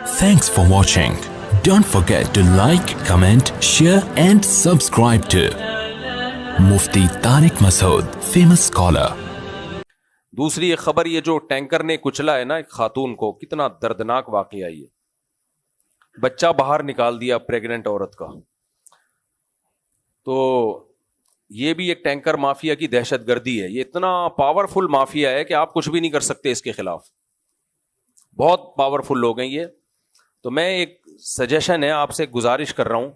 Thanks for watching. Don't forget to like, comment, share and subscribe to Mufti Tariq Masood, famous scholar. دوسری ایک خبر، یہ جو tanker نے کچلا ہے نا ایک خاتون کو، کتنا دردناک واقعہ یہ، بچہ باہر نکال دیا پریگننٹ عورت کا. تو یہ بھی ایک ٹینکر مافیا کی دہشت گردی ہے. یہ اتنا پاورفل مافیا ہے کہ آپ کچھ بھی نہیں کر سکتے اس کے خلاف. بہت پاورفل لوگ ہیں یہ. تو میں ایک سجیشن ہے، آپ سے گزارش کر رہا ہوں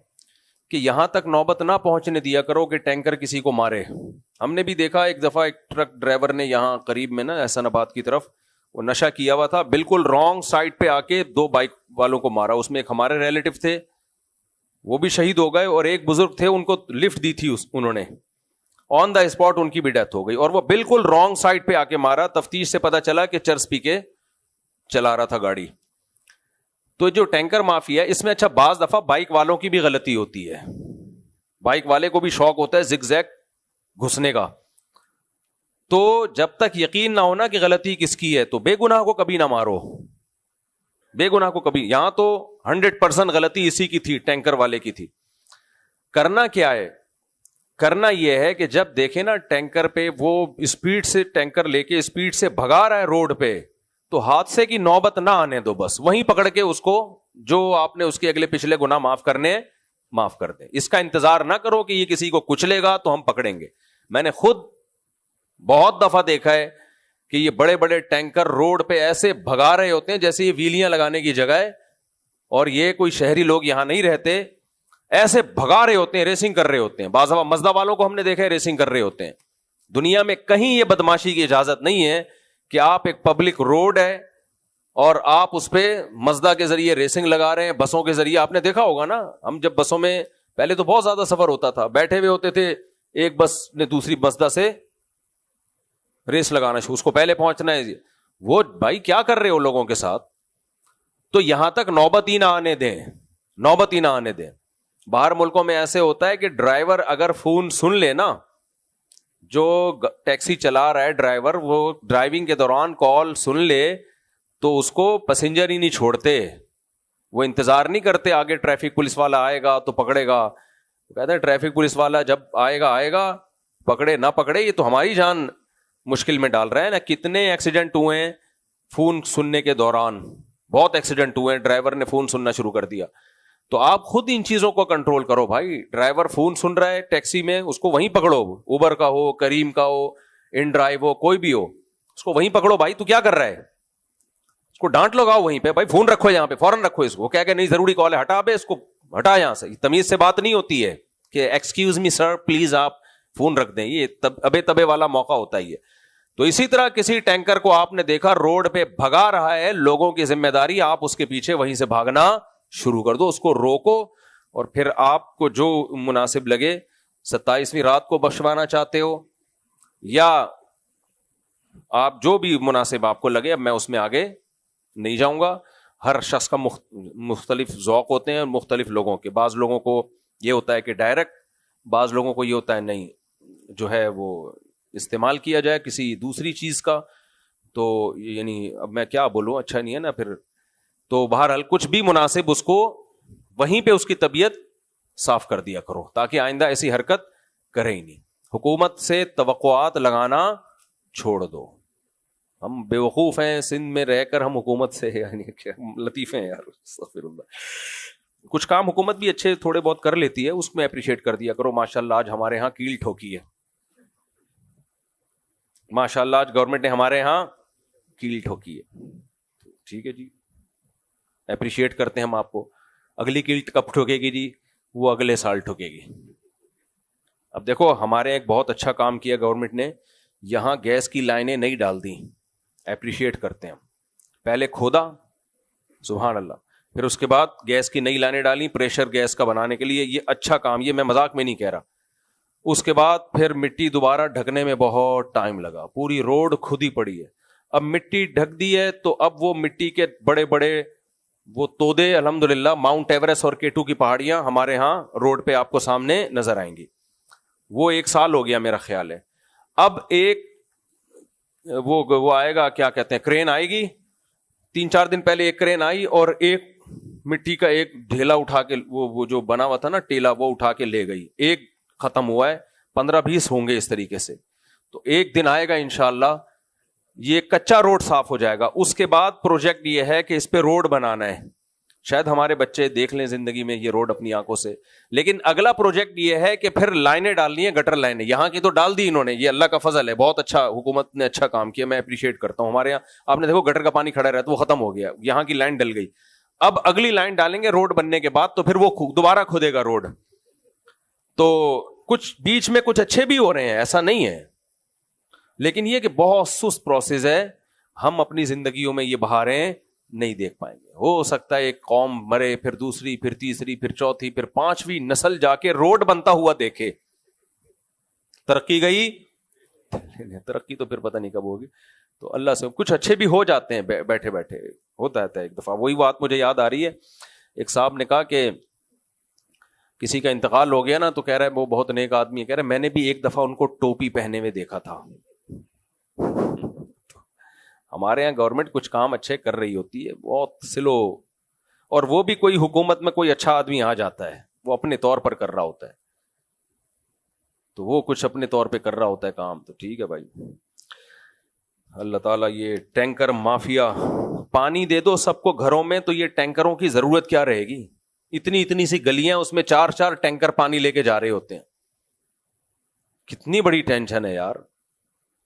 کہ یہاں تک نوبت نہ پہنچنے دیا کرو کہ ٹینکر کسی کو مارے. ہم نے بھی دیکھا ایک دفعہ ایک ٹرک ڈرائیور نے یہاں قریب میں نا احسان آباد کی طرف، وہ نشہ کیا ہوا تھا، بالکل رانگ سائڈ پہ آ کے 2 بائک والوں کو مارا. اس میں ایک ہمارے ریلیٹو تھے، وہ بھی شہید ہو گئے، اور ایک بزرگ تھے، ان کو لفٹ دی تھی انہوں نے، آن دا اسپاٹ ان کی بھی ڈیتھ ہو گئی. اور وہ بالکل رانگ سائڈ پہ آ کے مارا. تفتیش سے پتا چلا کہ چرس پی کے چلا رہا تھا گاڑی. تو جو ٹینکر مافیا ہے اس میں اچھا بعض دفعہ بائک والوں کی بھی غلطی ہوتی ہے. بائک والے کو بھی شوق ہوتا ہے زگ زیگ گھسنے کا. تو جب تک یقین نہ ہونا کہ غلطی کس کی ہے تو بے گناہ کو کبھی نہ مارو. بے گناہ کو کبھی، یہاں تو 100% غلطی اسی کی تھی، ٹینکر والے کی تھی. کرنا کیا ہے؟ کرنا یہ ہے کہ جب دیکھیں نا ٹینکر پہ وہ اسپیڈ سے ٹینکر لے کے اسپیڈ سے بھگا رہا ہے روڈ پہ، تو حادثے کی نوبت نہ آنے دو. بس وہیں پکڑ کے اس کو، جو آپ نے اس کے اگلے پچھلے گناہ معاف کرنے معاف کر دیں. اس کا انتظار نہ کرو کہ یہ کسی کو کچلے گا تو ہم پکڑیں گے. میں نے خود بہت دفعہ دیکھا ہے کہ یہ بڑے بڑے ٹینکر روڈ پہ ایسے بھگا رہے ہوتے ہیں جیسے یہ ویلیاں لگانے کی جگہ ہے، اور یہ کوئی شہری لوگ یہاں نہیں رہتے، ایسے بھگا رہے ہوتے ہیں، ریسنگ کر رہے ہوتے ہیں. بعض دفعہ مزدہ والوں کو ہم نے دیکھا ہے ریسنگ کر رہے ہوتے ہیں. دنیا میں کہیں یہ بدماشی کی اجازت نہیں ہے کہ آپ ایک پبلک روڈ ہے اور آپ اس پہ مزدہ کے ذریعے ریسنگ لگا رہے ہیں. بسوں کے ذریعے آپ نے دیکھا ہوگا نا، ہم جب بسوں میں پہلے تو بہت زیادہ سفر ہوتا تھا، بیٹھے ہوئے ہوتے تھے، ایک بس نے دوسری مزدہ سے ریس لگانا اس کو پہلے پہنچنا ہے. وہ بھائی کیا کر رہے ہو لوگوں کے ساتھ؟ تو یہاں تک نوبت ہی نہ آنے دیں، نوبت ہی نہ آنے دیں. باہر ملکوں میں ایسے ہوتا ہے کہ ڈرائیور اگر فون سن لے نا، جو ٹیکسی چلا رہا ہے ڈرائیور، وہ ڈرائیونگ کے دوران کال سن لے تو اس کو پیسنجر ہی نہیں چھوڑتے. وہ انتظار نہیں کرتے آگے ٹریفک پولیس والا آئے گا تو پکڑے گا. کہتے ہیں ٹریفک پولیس والا جب آئے گا پکڑے نہ پکڑے، یہ تو ہماری جان مشکل میں ڈال رہا ہے نا. کتنے ایکسیڈنٹ ہوئے ہیں فون سننے کے دوران، بہت ایکسیڈنٹ ہوئے ہیں، ڈرائیور نے فون سننا شروع کر دیا. تو آپ خود ان چیزوں کو کنٹرول کرو بھائی. ڈرائیور فون سن رہا ہے ٹیکسی میں، اس کو وہیں پکڑو، اوبر کا ہو، کریم کا ہو، ان ڈرائیو ہو، کوئی بھی ہو، اس کو وہیں پکڑو. بھائی تو کیا کر رہا ہے؟ اس کو ڈانٹ لگاؤ وہیں پہ، بھائی فون رکھو یہاں پہ، فوراً رکھو اس کو. کیا کہ نہیں ضروری کال ہے، ہٹا بے اس کو، ہٹا یہاں سے. تمیز سے بات نہیں ہوتی ہے کہ ایکسکیوز می سر پلیز آپ فون رکھ دیں. یہ ابے تبے والا موقع ہوتا ہے یہ. تو اسی طرح کسی ٹینکر کو آپ نے دیکھا روڈ پہ بھگا رہا ہے، لوگوں کی ذمہ داری آپ اس کے پیچھے وہیں سے بھاگنا شروع کر دو. اس کو روکو، اور پھر آپ کو جو مناسب لگے، 27ویں رات کو بخشوانا چاہتے ہو یا آپ جو بھی مناسب آپ کو لگے. اب میں اس میں آگے نہیں جاؤں گا. ہر شخص کا مختلف ذوق ہوتے ہیں، مختلف لوگوں کے. بعض لوگوں کو یہ ہوتا ہے کہ ڈائریکٹ، بعض لوگوں کو یہ ہوتا ہے نہیں جو ہے وہ استعمال کیا جائے کسی دوسری چیز کا. تو یعنی اب میں کیا بولوں، اچھا نہیں ہے نا پھر. تو بہرحال کچھ بھی مناسب اس کو وہیں پہ اس کی طبیعت صاف کر دیا کرو تاکہ آئندہ ایسی حرکت کرے ہی نہیں. حکومت سے توقعات لگانا چھوڑ دو. ہم بیوقوف ہیں سندھ میں رہ کر، ہم حکومت سے یعنی لطیفے ہیں یار، استغفر اللہ. کچھ کام حکومت بھی اچھے تھوڑے بہت کر لیتی ہے، اس میں اپریشیٹ کر دیا کرو. ماشاءاللہ آج ہمارے ہاں کیل ٹھوکی ہے، ماشاءاللہ آج گورنمنٹ نے ہمارے ہاں کیل ٹھوکی ہے. ٹھیک ہے جی، اپریشیٹ کرتے ہیں ہم آپ کو. اگلی کیل کب ٹھوکے گی جی؟ وہ اگلے سال ٹھوکے گی. اب دیکھو ہمارے ایک بہت اچھا کام کیا گورنمنٹ نے، یہاں گیس کی لائنیں نہیں ڈال دی. اپریشیٹ کرتے ہیں. پہلے کھودا، سبحان اللہ، پھر اس کے بعد گیس کی نئی لائنیں ڈالی پریشر گیس کا بنانے کے لیے. یہ اچھا کام، یہ میں مذاق میں نہیں کہہ رہا. اس کے بعد پھر مٹی دوبارہ ڈھکنے میں بہت ٹائم لگا، پوری روڈ کھدی پڑی ہے. اب مٹی ڈھک دی ہے تو اب وہ مٹی کے بڑے بڑے وہ تودے، الحمدللہ ماؤنٹ ایوریسٹ اور K2 کی پہاڑیاں ہمارے ہاں روڈ پہ آپ کو سامنے نظر آئیں گی. وہ 1 سال ہو گیا میرا خیال ہے. اب ایک وہ آئے گا، کیا کہتے ہیں، کرین آئے گی. 3-4 دن پہلے ایک کرین آئی اور ایک مٹی کا ایک ڈھیلا اٹھا کے وہ جو بنا ہوا تھا نا ٹیلا, وہ اٹھا کے لے گئی, ایک ختم ہوا ہے, 15-20 ہوں گے اس طریقے سے. تو ایک دن آئے گا انشاءاللہ یہ کچا روڈ صاف ہو جائے گا. اس کے بعد پروجیکٹ یہ ہے کہ اس پہ روڈ بنانا ہے. شاید ہمارے بچے دیکھ لیں زندگی میں یہ روڈ اپنی آنکھوں سے, لیکن اگلا پروجیکٹ یہ ہے کہ پھر لائنیں ڈالنی ہیں, گٹر لائنیں. یہاں کی تو ڈال دی انہوں نے, یہ اللہ کا فضل ہے, بہت اچھا, حکومت نے اچھا کام کیا, میں اپریشیٹ کرتا ہوں. ہمارے یہاں آپ نے دیکھو گٹر کا پانی کھڑا رہتا, وہ ختم ہو گیا, یہاں کی لائن ڈل گئی. اب اگلی لائن ڈالیں گے روڈ بننے کے بعد, تو پھر وہ دوبارہ کھودے گا روڈ. تو کچھ بیچ میں کچھ اچھے بھی ہو رہے ہیں, ایسا نہیں ہے, لیکن یہ کہ بہت سست پروسیس ہے. ہم اپنی زندگیوں میں یہ بہاریں نہیں دیکھ پائیں گے. ہو سکتا ہے ایک قوم مرے, پھر دوسری, پھر تیسری, پھر چوتھی, پھر 5ویں نسل جا کے روڈ بنتا ہوا دیکھے. ترقی گئی, ترقی تو پھر پتہ نہیں کب ہوگی. تو اللہ سے کچھ اچھے بھی ہو جاتے ہیں بیٹھے بیٹھے, ہوتا ہے ایک دفعہ. وہی بات مجھے یاد آ رہی ہے, ایک صاحب نے کہا کہ کسی کا انتقال ہو گیا نا, تو کہہ رہا ہے وہ بہت نیک آدمی ہے, کہہ رہا ہے میں نے بھی ایک دفعہ ان کو ٹوپی پہنے ہوئے دیکھا تھا. ہمارے یہاں گورنمنٹ کچھ کام اچھے کر رہی ہوتی ہے, بہت سلو, اور وہ بھی کوئی حکومت میں کوئی اچھا آدمی آ جاتا ہے, وہ اپنے طور پر کر رہا ہوتا ہے, تو وہ کچھ اپنے طور پہ کر رہا ہوتا ہے کام, تو ٹھیک ہے بھائی. اللہ تعالیٰ یہ ٹینکر مافیا, پانی دے دو سب کو گھروں میں, تو یہ ٹینکروں کی ضرورت کیا رہے گی؟ اتنی سی گلیاں, اس میں 4 ٹینکر پانی لے کے جا رہے ہوتے ہیں. کتنی بڑی ٹینشن ہے یار.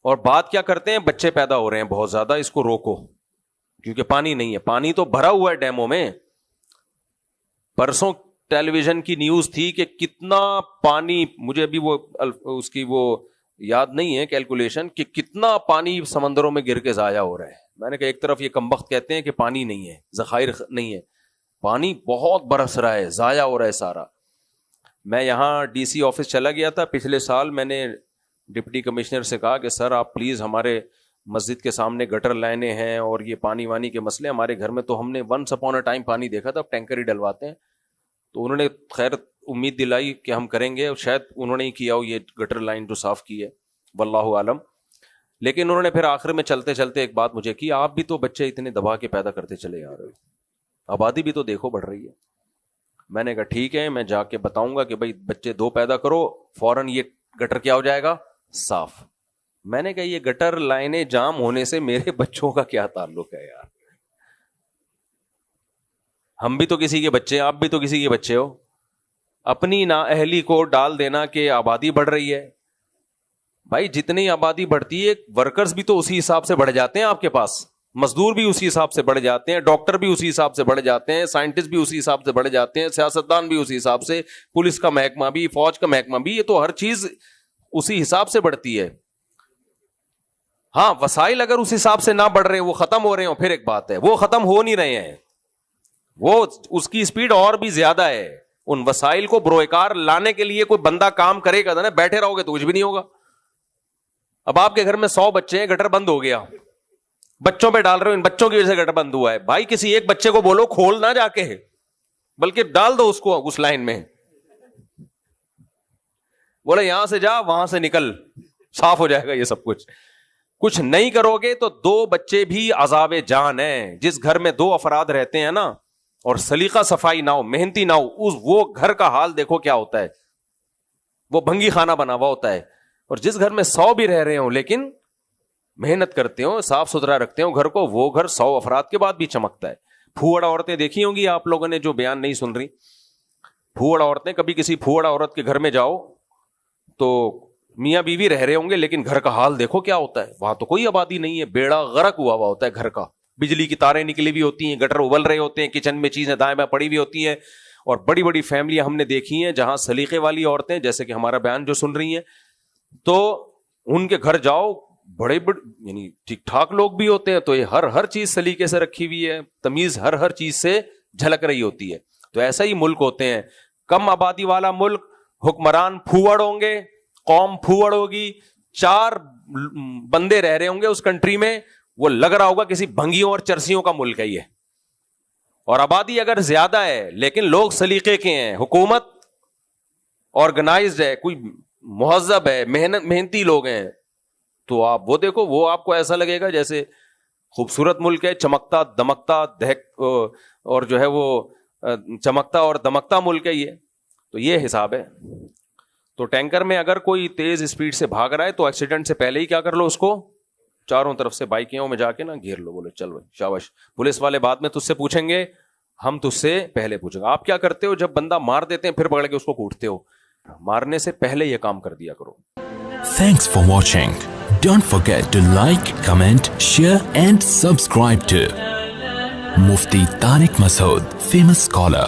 اور بات کیا کرتے ہیں, بچے پیدا ہو رہے ہیں بہت زیادہ, اس کو روکو, کیونکہ پانی نہیں ہے. پانی تو بھرا ہوا ہے ڈیموں میں. پرسوں ٹیلی ویژن کی نیوز تھی کہ کتنا پانی, مجھے بھی وہ اس کی وہ یاد نہیں ہے کیلکولیشن, کہ کتنا پانی سمندروں میں گر کے ضائع ہو رہا ہے. میں نے کہا ایک طرف یہ کمبخت کہتے ہیں کہ پانی نہیں ہے, ذخائر نہیں ہے, پانی بہت برس رہا ہے, ضائع ہو رہا ہے سارا. میں یہاں ڈی سی آفس چلا گیا تھا پچھلے سال, میں نے ڈپٹی کمشنر سے کہا کہ سر آپ پلیز ہمارے مسجد کے سامنے گٹر لائنیں ہیں اور یہ پانی وانی کے مسئلے, ہمارے گھر میں تو ہم نے ونس اپون اے ٹائم پانی دیکھا تھا, اب ٹینکر ہی ڈلواتے ہیں. تو انہوں نے خیر امید دلائی کہ ہم کریں گے, اور شاید انہوں نے ہی کیا ہو یہ گٹر لائن جو صاف کی ہے, واللہ عالم. لیکن انہوں نے پھر آخر میں چلتے چلتے ایک بات مجھے کی, آپ بھی تو بچے اتنے دبا کے پیدا کرتے چلے آ رہے ہو, آبادی بھی تو دیکھو بڑھ رہی ہے. میں نے کہا ٹھیک ہے, میں جا کے بتاؤں گا کہ بھائی بچے 2 پیدا کرو, فوراً یہ گٹر کیا ہو جائے گا, صاف. میں نے کہا یہ گٹر لائنیں جام ہونے سے میرے بچوں کا کیا تعلق ہے یار؟ ہم بھی تو کسی کے بچے ہیں, آپ بھی تو کسی کے بچے ہو. اپنی نااہلی کو ڈال دینا کہ آبادی بڑھ رہی ہے. بھائی جتنی آبادی بڑھتی ہے, ورکرز بھی تو اسی حساب سے بڑھ جاتے ہیں آپ کے پاس, مزدور بھی اسی حساب سے بڑھ جاتے ہیں, ڈاکٹر بھی اسی حساب سے بڑھ جاتے ہیں, سائنٹسٹ بھی اسی حساب سے بڑھ جاتے ہیں, سیاستدان بھی اسی حساب سے, پولیس کا محکمہ بھی, فوج کا محکمہ بھی, یہ تو ہر چیز اسی حساب سے بڑھتی ہے. ہاں وسائل اگر اس حساب سے نہ بڑھ رہے ہیں, وہ ختم ہو رہے ہیں, پھر ایک بات ہے, وہ ختم ہو نہیں رہے ہیں, وہ اس کی سپیڈ اور بھی زیادہ ہے. ان وسائل کو بروئکار لانے کے لیے کوئی بندہ کام کرے گا نا, بیٹھے رہو گے تو کچھ بھی نہیں ہوگا. اب آپ کے گھر میں 100 بچے ہیں, گٹر بند ہو گیا, بچوں پہ ڈال رہے ہو, ان بچوں کی وجہ سے گٹر بند ہوا ہے. بھائی کسی ایک بچے کو بولو کھول نہ جا کے, بلکہ ڈال دو اس کو اس لائن میں, بولے یہاں سے جا وہاں سے نکل, صاف ہو جائے گا یہ سب کچھ. کچھ نہیں کرو گے تو 2 بچے بھی عذاب جان ہیں. جس گھر میں 2 افراد رہتے ہیں نا, اور سلیقہ صفائی نہ ہو, محنتی نہ ہو, وہ گھر کا حال دیکھو کیا ہوتا ہے, وہ بھنگی خانہ بنا ہوا ہوتا ہے. اور جس گھر میں 100 بھی رہ رہے ہوں لیکن محنت کرتے ہو, صاف ستھرا رکھتے ہو گھر کو, وہ گھر 100 افراد کے بعد بھی چمکتا ہے. پھوڑ عورتیں دیکھی ہوں گی آپ لوگوں نے, جو بیان نہیں سن رہی, پھوڑ عورتیں, کبھی کسی پھوڑ عورت کے گھر میں جاؤ تو میاں بیوی رہ رہے ہوں گے لیکن گھر کا حال دیکھو کیا ہوتا ہے. وہاں تو کوئی آبادی نہیں ہے, بیڑا غرق ہوا ہوتا ہے گھر کا, بجلی کی تاریں نکلی ہوئی ہوتی ہیں, گٹر ابل رہے ہوتے ہیں, کچن میں چیزیں دائیں بائیں پڑی ہوئی ہوتی ہیں. اور بڑی بڑی فیملیاں ہم نے دیکھی ہیں جہاں سلیقے والی عورتیں, جیسے کہ ہمارا بیان جو سن رہی ہیں, تو ان کے گھر جاؤ, بڑے یعنی ٹھیک ٹھاک لوگ بھی ہوتے ہیں, تو یہ ہر چیز سلیقے سے رکھی ہوئی ہے, تمیز ہر چیز سے جھلک رہی ہوتی ہے. تو ایسا ہی ملک ہوتے ہیں, کم آبادی والا ملک, حکمران پھوڑ ہوں گے, قوم پھوڑ ہوگی, 4 بندے رہ رہے ہوں گے اس کنٹری میں, وہ لگ رہا ہوگا کسی بھنگیوں اور چرسیوں کا ملک ہے یہ. اور آبادی اگر زیادہ ہے لیکن لوگ سلیقے کے ہیں, حکومت آرگنائزڈ ہے, کوئی مہذب ہے, محنتی لوگ ہیں, تو آپ وہ دیکھو, وہ آپ کو ایسا لگے گا جیسے خوبصورت ملک ہے, چمکتا دمکتا دہک, اور جو ہے وہ چمکتا اور دمکتا ملک ہے یہ. تو یہ حساب ہے. تو ٹینکر میں اگر کوئی تیز اسپیڈ سے بھاگ رہا ہے تو ایکسیڈنٹ سے پہلے ہی کیا کر لو, اس کو چاروں طرف سے بائکوں میں جا کے نا گھیر لو, بولو چل بھائی شاباش. پولیس والے بعد میں تجھ سے پوچھیں گے, ہم تجھ سے پہلے پوچھیں گے. آپ کیا کرتے ہو جب بندہ مار دیتے ہیں پھر پکڑ کے اس کو کوٹتے ہو؟ مارنے سے پہلے یہ کام کر دیا کرو. Thanks for watching. Don't forget to like, comment, share and subscribe to Mufti Tariq Masood, famous scholar.